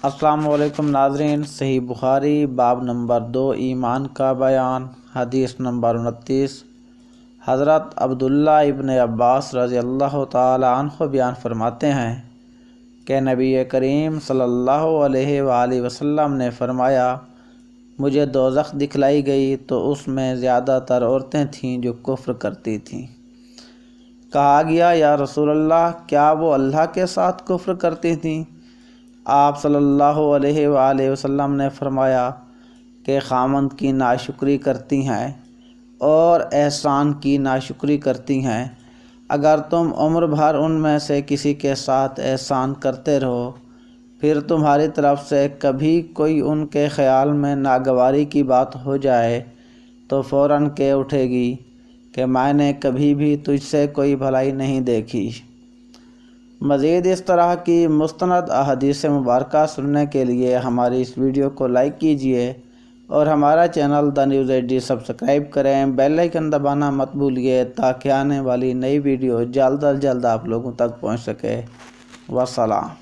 السلام علیکم ناظرین، صحیح بخاری باب نمبر 2 ایمان کا بیان، حدیث نمبر 29۔ حضرت عبداللہ ابن عباس رضی اللہ تعالی عنہ بیان فرماتے ہیں کہ نبی کریم صلی اللہ علیہ وآلہ وسلم نے فرمایا، مجھے دوزخ دکھلائی گئی تو اس میں زیادہ تر عورتیں تھیں جو کفر کرتی تھیں۔ کہا گیا، یا رسول اللہ، کیا وہ اللہ کے ساتھ کفر کرتی تھیں؟ آپ صلی اللہ علیہ وآلہ وسلم نے فرمایا کہ خامند کی ناشکری کرتی ہیں اور احسان کی ناشکری کرتی ہیں۔ اگر تم عمر بھر ان میں سے کسی کے ساتھ احسان کرتے رہو، پھر تمہاری طرف سے کبھی کوئی ان کے خیال میں ناگواری کی بات ہو جائے تو فوراً کہہ اٹھے گی کہ میں نے کبھی بھی تجھ سے کوئی بھلائی نہیں دیکھی۔ مزید اس طرح کی مستند احادیث مبارکہ سننے کے لیے ہماری اس ویڈیو کو لائک کیجیے اور ہمارا channel the news ad subscribe کریں، بیل آئیکن دبانا مت بھولیے تاکہ آنے والی نئی ویڈیو جلد از جلد آپ لوگوں تک پہنچ سکے۔ والسلام۔